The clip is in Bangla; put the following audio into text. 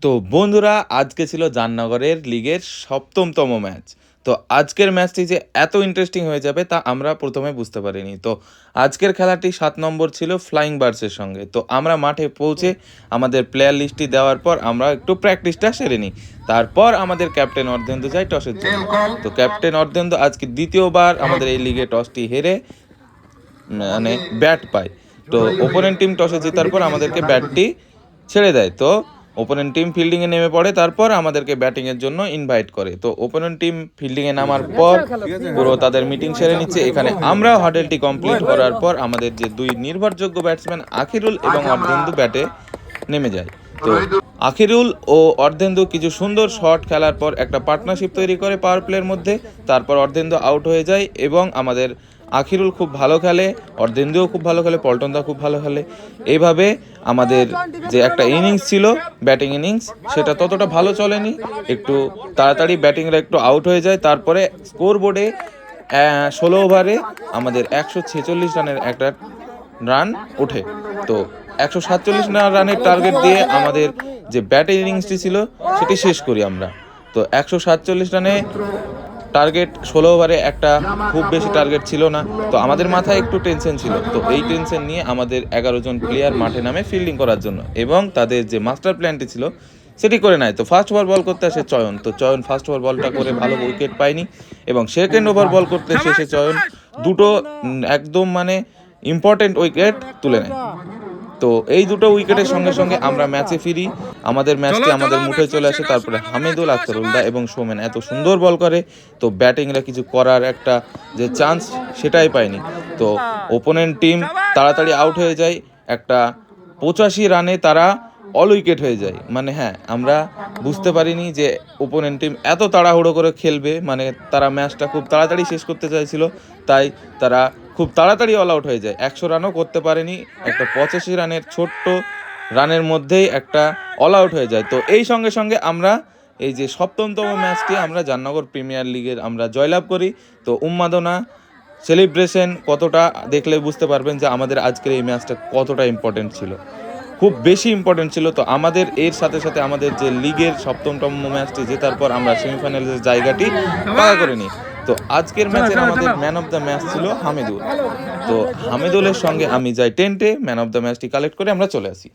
তো বন্ধুরা, আজকে ছিল জামনগরের লিগের ৭ম ম্যাচ। তো আজকের ম্যাচটি যে এত ইন্টারেস্টিং হয়ে যাবে তা আমরা প্রথমে বুঝতে পারিনি। তো আজকের খেলাটি ৭ নম্বর ছিল ফ্লাইং বার্ডসের সঙ্গে। তো আমরা মাঠে পৌঁছে আমাদের প্লেয়ার লিস্টটি দেওয়ার পর আমরা একটু প্র্যাকটিসটা সেরে নিই। তারপর আমাদের ক্যাপ্টেন অর্ধেন্দু যায় টসের জন্য। তো ক্যাপ্টেন অর্ধেন্দু আজকে দ্বিতীয়বার আমাদের এই লিগে টসটি হেরে মানে ব্যাট পায়। তো ওপোনেন্ট টিম টসে জেতার পর আমাদেরকে ব্যাটটি ছেড়ে দেয়। তো ওপোনেন্ট টিম ফিল্ডিংয়ে নেমে পড়ে, তারপর আমাদেরকে ব্যাটিংয়ের জন্য ইনভাইট করে। তো ওপোনেন্ট টিম ফিল্ডিংয়ে নামার পর পুরো তাদের মিটিং সেরে নিচ্ছে। এখানে আমরা হডেলটি কমপ্লিট করার পর আমাদের যে দুই নির্ভরযোগ্য ব্যাটসম্যান আখিরুল এবং অর্ধেন্দু ব্যাটে নেমে যায়। তো আখিরুল ও অর্ধেন্দু কিছু সুন্দর শট খেলার পর একটা পার্টনারশিপ তৈরি করে পাওয়ার প্লের মধ্যে। তারপর অর্ধেন্দু আউট হয়ে যায় এবং আমাদের আখিরুল খুব ভালো খেলে, অর্ধেন্দুও খুব ভালো খেলে, পল্টনদা খুব ভালো খেলে। এইভাবে আমাদের যে একটা ইনিংস ছিল ব্যাটিং ইনিংস, সেটা ততটা ভালো চলেনি। একটু তাড়াতাড়ি ব্যাটিংরা একটু আউট হয়ে যায়। তারপরে স্কোর বোর্ডে ১৬ ওভারে আমাদের ১৪৬ রানের একটা রান ওঠে। তো ১৪৭ রানের টার্গেট দিয়ে আমাদের যে ব্যাটিং ইনিংসটি ছিল সেটি শেষ করি আমরা। তো ১৪৭ রানে টার্গেট, ১৬ ওভারে একটা খুব বেশি টার্গেট ছিল না। তো আমাদের মাথায় একটু টেনশন ছিল। তো এই টেনশন নিয়ে আমাদের ১১ জন প্লেয়ার মাঠে নামে ফিল্ডিং করার জন্য, এবং তাদের যে মাস্টার প্ল্যানটি ছিল সেটি করে নেয়। তো ফার্স্ট ওভার বল করতে আসে চয়ন। তো চয়ন ফার্স্ট ওভার বলটা করে ভালো উইকেট পায়নি, এবং সেকেন্ড ওভার বল করতে শেষে চয়ন দুটো একদম ইম্পর্টেন্ট উইকেট তুলে নেয়। তো এই দুটো উইকেটের সঙ্গে সঙ্গে আমরা ম্যাচে ফিরি, আমাদের ম্যাচটি আমাদের মুঠে চলে আসে। তারপরে হামিদুল, আখতারুলদা এবং সোমেন এত সুন্দর বল করে, তো ব্যাটিংরা কিছু করার একটা যে চান্স সেটাই পায়নি। তো ওপোনেন্ট টিম তাড়াতাড়ি আউট হয়ে যায়। একটা ৮৫ রানে তারা অল উইকেট হয়ে যায়। হ্যাঁ, আমরা বুঝতে পারিনি যে ওপোনেন্ট টিম এত তাড়াহুড়ো করে খেলবে। তারা ম্যাচটা খুব তাড়াতাড়ি শেষ করতে চাইছিল, তাই তারা খুব তাড়াতাড়ি অল আউট হয়ে যায়। ১০০ রানও করতে পারেনি, একটা ৮৫ রানের ছোট্ট রানের মধ্যেই একটা অল আউট হয়ে যায়। তো এই সঙ্গে সঙ্গে আমরা এই যে ৭ম ম্যাচটি আমরা জামনগর প্রিমিয়ার লিগের আমরা জয়লাভ করি। তো উন্মাদনা, সেলিব্রেশন কতটা দেখলে বুঝতে পারবেন যে আমাদের আজকের এই ম্যাচটা কতটা ইম্পর্টেন্ট ছিল, খুব বেশি ইম্পর্টেন্ট ছিল। তো আমাদের এর সাথে সাথে আমাদের যে লিগের ৭ম ম্যাচটি জেতার পর আমরা সেমিফাইনালের জায়গাটি পাকা করে নিই। তো আজকের ম্যাচের আমাদের ম্যান অফ দ্য ম্যাচ ছিল হামিদুল। তো হামিদুলের সঙ্গে আমি যাই টেন্টে, ম্যান অফ দ্য ম্যাচটি কালেক্ট করে আমরা চলে আসি।